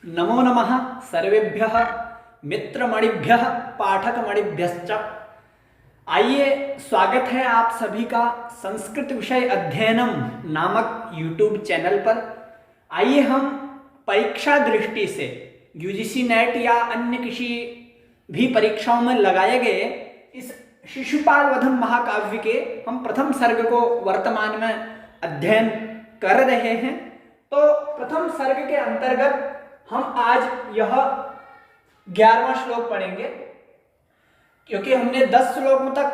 नमो नमः सर्वेभ्यः मित्रमणिभ्यः पाठकमणिभ्यश्च। आइए, स्वागत है आप सभी का संस्कृत विषय अध्ययनम नामक YouTube चैनल पर। आइए हम परीक्षा दृष्टि से यूजीसी नेट या अन्य किसी भी परीक्षाओं में लगाए गए इस शिशुपाल वधम महाकाव्य के हम प्रथम सर्ग को वर्तमान में अध्ययन कर रहे हैं। तो प्रथम सर्ग के अंतर्गत हम आज यह 11वां श्लोक पढ़ेंगे, क्योंकि हमने 10 श्लोकों तक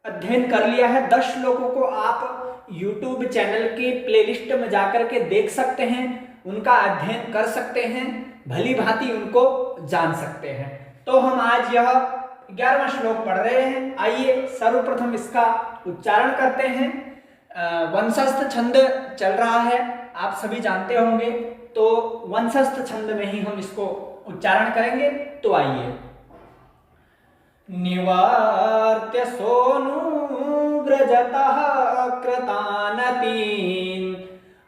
अध्ययन कर लिया है। 10 श्लोकों को आप YouTube चैनल के प्लेलिस्ट में जाकर के देख सकते हैं, उनका अध्ययन कर सकते हैं, भली भांति उनको जान सकते हैं। तो हम आज यह 11वां श्लोक पढ़ रहे हैं। आइए सर्वप्रथम इसका उच्चारण करते हैं। वंशस्थ छंद चल रहा है, आप सभी जानते होंगे, तो वंशस्थ छंद में ही हम इसको उच्चारण करेंगे। तो आइए। निवार्त्य सोऽनुव्रजतः कृतानतीन्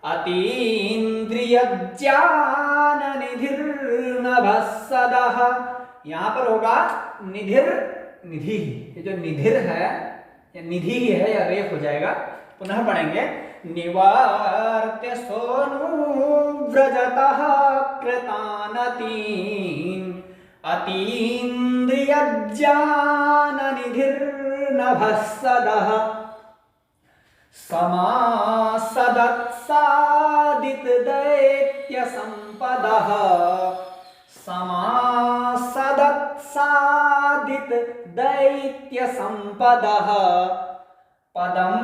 अतीन्द्रियज्ञाननिधिर्नभः सदः। यहाँ पर होगा निधिर निधि। ये जो निधिर है या निधि है या रेफ हो जाएगा। पुनः पढ़ेंगे। निवार्त्य सोऽनुव्रजतः कृतानतीन् अतीन्द्रियज्ञाननिधिर्नभः सदः। समासदत्सादितदैत्यसम्पदः समासदत्सादितदैत्यसम्पदः पदं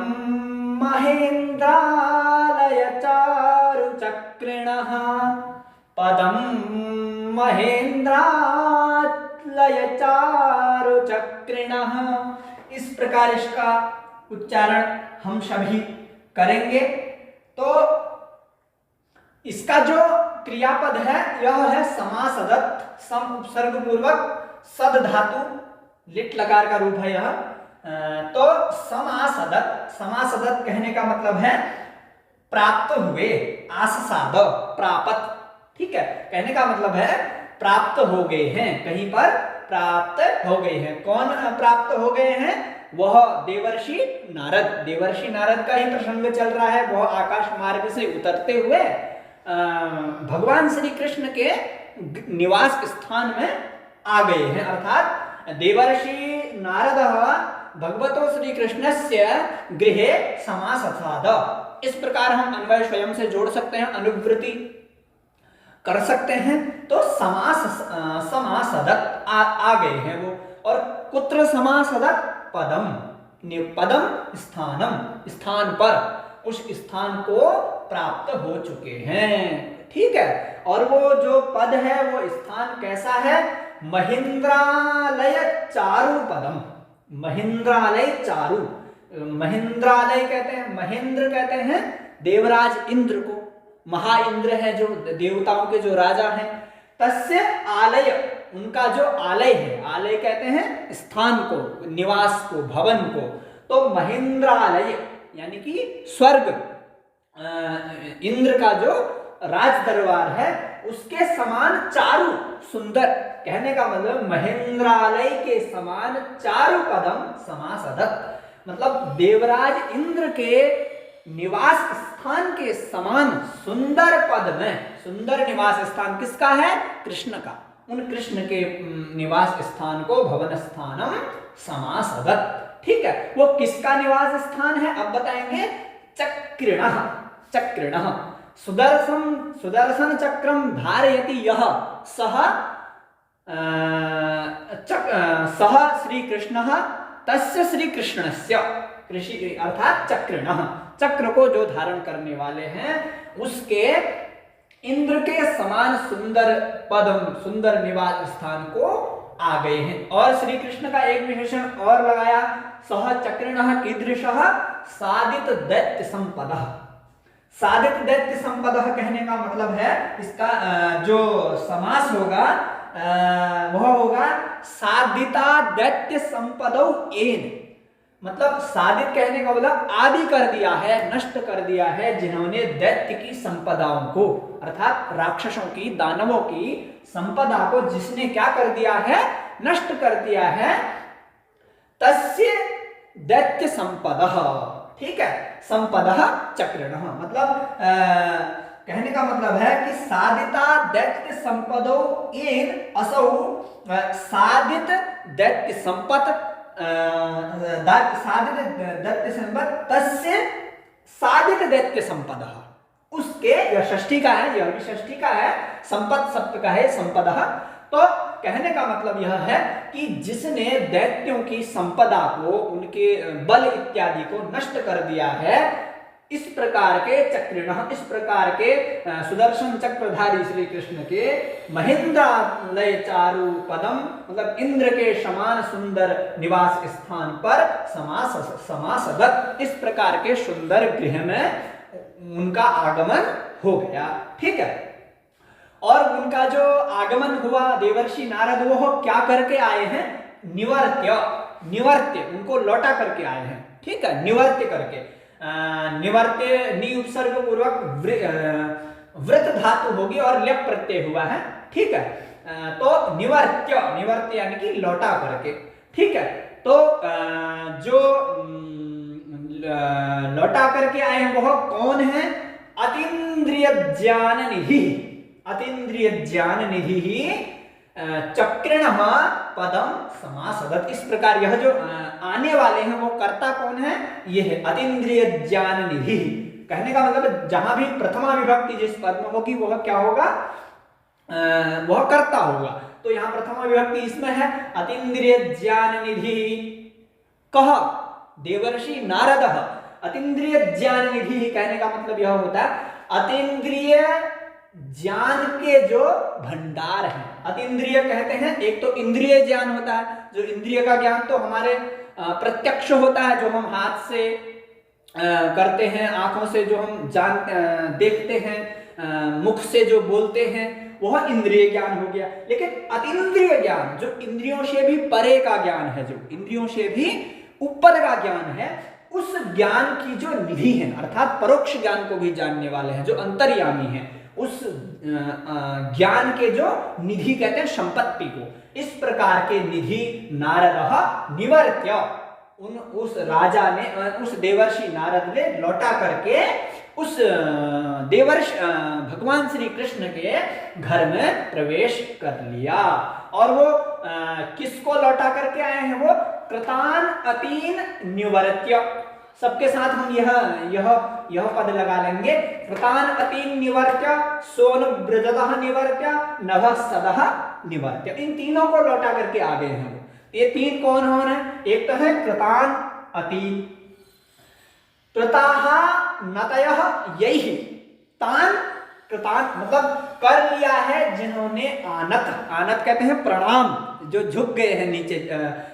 महेन्द्रालयचारुचक्रिणः पदं महेन्द्रालयचारुचक्रिणः। इस प्रकार इसका उच्चारण हम सभी करेंगे। तो इसका जो क्रियापद है यह है समासदत्। सम उपसर्ग पूर्वक सद धातु लिट लकार का रूप है यह। तो समासदत्, समासदत् कहने का मतलब है प्राप्त हुए, आससाद प्राप्त। ठीक है, कहने का मतलब है प्राप्त हो गए हैं, कहीं पर प्राप्त हो गए हैं। कौन प्राप्त हो गए हैं? वह देवर्षि नारद। देवर्षि नारद का ही प्रसंग चल रहा है। वह आकाश मार्ग से उतरते हुए भगवान श्री कृष्ण के निवास स्थान में आ गए हैं। अर्थात देवर्षि नारद भगवतो श्री कृष्णस्य गृहे समाससाद। इस प्रकार हम अन्वय स्वयं से जोड़ सकते हैं, अनुवृत्ति कर सकते हैं। तो समासदत् आ गए हैं वो। और कुत्र समासदत्? पदम। पदम स्थानम, स्थान पर, उस स्थान को प्राप्त हो चुके हैं। ठीक है। और वो जो पद है वो स्थान कैसा है? महेन्द्रालय चारु पदम। महेन्द्रालय चारु। महेन्द्रालय कहते हैं, महेंद्र कहते हैं देवराज इंद्र को। महा इंद्र है जो देवताओं के जो राजा हैं। तस्य आलय, उनका जो आलय है, आलय कहते हैं स्थान को, निवास को, भवन को। तो महेन्द्रालय यानी कि स्वर्ग, इंद्र का जो राज दरबार है उसके समान चारु, सुंदर। कहने का मतलब महेन्द्रालय के समान चारु पदम समासदत्। मतलब देवराज इंद्र के निवास स्थान के समान सुंदर पद में, सुंदर निवास स्थान किसका है? कृष्ण का। उन कृष्ण के निवास स्थान को भवन स्थानम समासदत्। ठीक है। वो किसका निवास स्थान है अब बताएंगे। चक्रिणः, चक्रिणः। सुदर्शन चक्रम धारयति यः सः सः श्री कृष्णः तस्य श्री कृष्णस्य। कृषि अर्थात चक्रिणः, चक्र को जो धारण करने वाले हैं उसके इंद्र के समान सुंदर पदम, सुंदर निवास स्थान को आ गए हैं। और श्री कृष्ण का एक विशेषण और लगाया, सह चक्रिणः कीदृशः? सादित दैत्य संपदः। सादित दैत्य संपदः कहने का मतलब है इसका जो समास होगा वह होगा साधिता दैत्य संपदौ एन। मतलब साधित कहने का मतलब आदि कर दिया है, नष्ट कर दिया है जिन्होंने दैत्य की संपदाओं को, अर्थात राक्षसों की, दानवों की संपदा को जिसने क्या कर दिया है, नष्ट कर दिया है, तस्य दैत्य संपदः, ठीक है, संपदः चक्रिणः, मतलब कहने का मतलब है कि साधिता दैत्य संपदो येन असौ साधित दैत्य संपत साधित दैत्य संपत तस्य साधित दैत्य संपदः, उसके, यह षष्ठी का है, यह भी षष्ठी का है, संपत सप्त का है, संपदः। तो कहने का मतलब यह है कि जिसने दैत्यों की संपदा को, उनके बल इत्यादि को नष्ट कर दिया है, इस प्रकार के चक्रिणः, इस प्रकार के सुदर्शन चक्रधारी श्री कृष्ण के महेंद्रालय चारु पदम, मतलब इंद्र के समान सुंदर निवास स्थान पर समासदत, इस प्रकार के सुंदर गृह में उनका आगमन हो गया, ठीक है। और उनका जो आगमन हुआ, देवर्षि नारद वो क्या करके आए हैं, निवर्त्य, निवर्त्य, उनको लौटा करके आए हैं, ठीक है, निवर्त्य करके, निवर्त्य नि उपसर्ग पूर्वक वृत धातु होगी और ल्यप प्रत्यय हुआ है, ठीक है। तो निवर्त्य, निवर्त्य यानी कि लौटा करके, ठीक है। तो जो लौटा करके आए हैं वह कौन है, अतीन्द्रिय ज्ञान निधि, अतीन्द्रिय ज्ञान निधि ही चक्रिणः पदम समासदत, इस प्रकार यह जो आने वाले हैं वो कर्ता कौन है, ये है अतीन्द्रिय ज्ञान निधि। कहने का मतलब जहां भी प्रथमा विभक्ति जिस पद में होगी वह क्या होगा, वह कर्ता होगा। तो यहाँ प्रथमा विभक्ति इसमें है, अतीन्द्रिय ज्ञान निधि कह देवर्षि नारदः, अतीन्द्रिय ज्ञान निधि कहने का मतलब यह होता है अतीन्द्रिय ज्ञान के जो भंडार है। अतीन्द्रिय कहते हैं, एक तो इंद्रिय ज्ञान होता है, जो इंद्रिय का ज्ञान तो हमारे प्रत्यक्ष होता है, जो हम हाथ से करते हैं, आंखों से जो हम देखते हैं, मुख से जो बोलते हैं, वह इंद्रिय ज्ञान हो गया। लेकिन अतीन्द्रिय ज्ञान जो इंद्रियों से भी परे का ज्ञान है, जो इंद्रियों से भी ऊपर का ज्ञान है, उस ज्ञान की जो निधि है, अर्थात परोक्ष ज्ञान को भी जानने वाले हैं, जो अंतर्यामी है, उस ज्ञान के जो निधि कहते हैं संपत्ति को, इस प्रकार के निधि नारद निवर्त्य, उस राजा ने, उस देवर्षि नारद ने लौटा करके उस देवर्षि भगवान श्री कृष्ण के घर में प्रवेश कर लिया। और वो किसको लौटा करके आए हैं, वो कृतान अतीन निवर्त्य, सबके साथ हम यह पद लगा लेंगे, कृतान अतीन निवर्त्य, सोनव्रजतः निवर्त्य, नभस्सदः निवर्त्य, इन तीनों को लौटा करके आ गए हैं। ये तीन कौन है, एक तो है कृतान अतीन, कृताः नतयः यैहि, तान कृतान मतलब कर लिया है जिन्होंने आनत, आनत कहते हैं प्रणाम, जो झुक गए हैं नीचे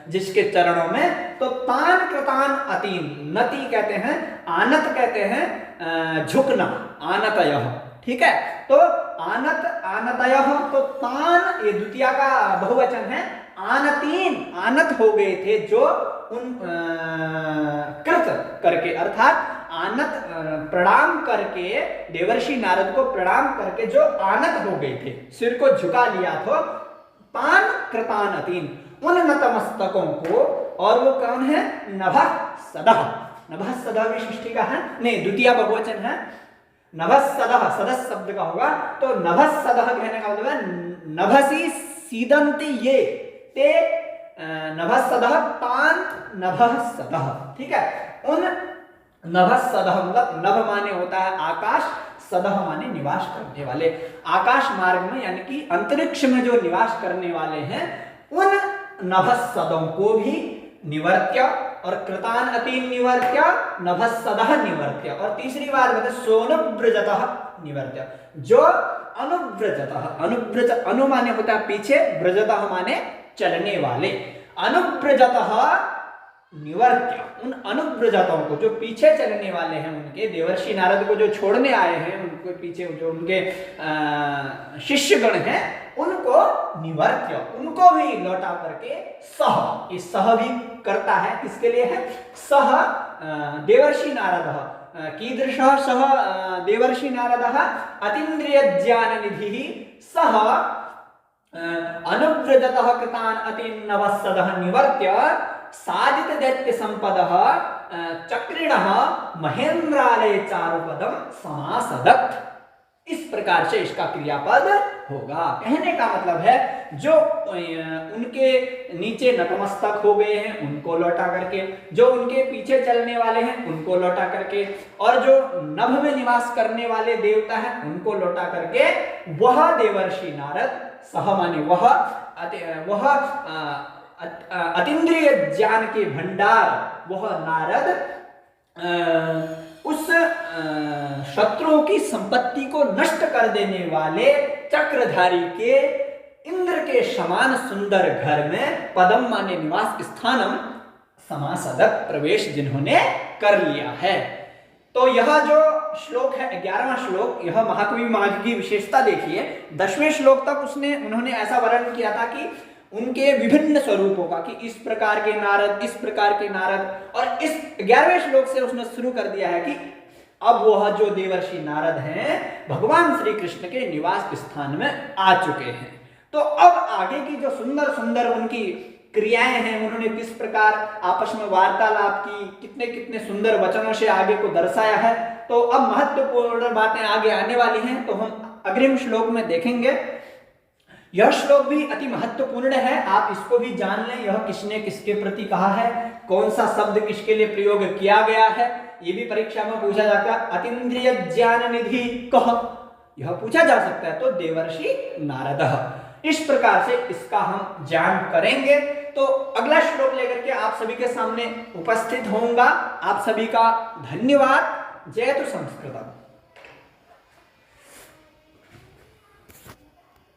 जिसके चरणों में, तो तान कृतान अतीन, नति कहते हैं, आनत कहते हैं झुकना, आनतयः, ठीक है। तो आनत आनतयः, तो तान ये द्वितीय का बहुवचन है, आनतीन आनत हो गए थे जो उन कृत करके, अर्थात आनत प्रणाम करके, देवर्षि नारद को प्रणाम करके जो आनत हो गए थे, सिर को झुका लिया था, तान कृतान अतीन, उन नतमस्तकों को, और वो कौन है, नभस्सदः, नभस्सदः भी सृष्टि का है, नहीं द्वितीय बहुवचन है, नभस्सदः सदस्य शब्द का होगा, तो नभस्सदः कहने का मतलब है नभसी सीदन्ति ये ते नभस्सदः तान नभस्सदः, ठीक है। उन नभस्सदः मतलब नभ माने होता है आकाश, सदः माने निवास करने वाले, आकाश मार्ग में यानी कि अंतरिक्ष में जो निवास करने वाले हैं, उन नभस्सदों को भी निवर्त्य, और कृतान अतीन निवर्त्य, नभस्सदः निवर्त्य, और तीसरी बार बता सोनुव्रजतः निवर्त्य, जो अनुव्रजतः, अनुव्रज अनु माने होता है पीछे, व्रजतः माने चलने वाले, अनुव्रजतः निवर्त्य, उन अनुव्रजतों को, जो पीछे चलने वाले हैं उनके, देवर्षि नारद को जो छोड़ने आए हैं, उनके पीछे जो उनके शिष्यगण हैं, उनको निवर्त्य, उनको भी लौटा करके सह, इस सह भी करता है, किसके लिए है? सह देवर्षि नारद, कीदृश सह देवर्षि नारद अतीन्द्रिय ज्ञान निधि सह अनुव्रजतः कृतान् अतिन्नवसदः निवर्त्य साधित दैत्य संपदः चक्रिणः महेंद्रालय चारुपदम समासदत्। इस प्रकार से इसका क्रियापद होगा। कहने का मतलब है जो उनके नीचे नतमस्तक हो गए हैं उनको लौटा करके, जो उनके पीछे चलने वाले हैं उनको लौटा करके, और जो नभ में निवास करने वाले देवता हैं उनको लौटा करके, वह देवर्षि नारद, सह माने वह अतीन्द्रिय ज्ञान के भंडार, वह नारद उस शत्रुओं की संपत्ति को नष्ट कर देने वाले चक्रधारी के इंद्र के समान सुंदर घर में पदम माने निवास स्थानम समासदक प्रवेश जिन्होंने कर लिया है। तो यह जो श्लोक है 11वां श्लोक, यह महाकवि माघ की विशेषता देखिए। 10वें श्लोक तक उन्होंने ऐसा वर्णन किया था कि उनके विभिन्न स्वरूपों का, कि इस प्रकार के नारद, इस प्रकार के नारद, और इस 11वें श्लोक से उसने शुरू कर दिया है कि अब वह जो देवर्षि नारद हैं भगवान श्री कृष्ण के निवास स्थान में आ चुके हैं। तो अब आगे की जो सुंदर सुंदर उनकी क्रियाएं हैं, उन्होंने किस प्रकार आपस में वार्तालाप की, कितने कितने सुंदर वचनों से आगे को दर्शाया है, तो अब महत्वपूर्ण बातें आगे आने वाली हैं, तो हम अग्रिम श्लोक में देखेंगे। यह श्लोक भी अति महत्वपूर्ण है, आप इसको भी जान लें, यह किसने किसके प्रति कहा है, कौन सा शब्द किसके लिए प्रयोग किया गया है, ये भी परीक्षा में पूछा जाता है। अतीन्द्रिय ज्ञान निधि कह, यह पूछा जा सकता है, तो देवर्षि नारद। इस प्रकार से इसका हम ज्ञान करेंगे। तो अगला श्लोक लेकर के आप सभी के सामने उपस्थित होऊंगा। आप सभी का धन्यवाद। जय तो संस्कृतम।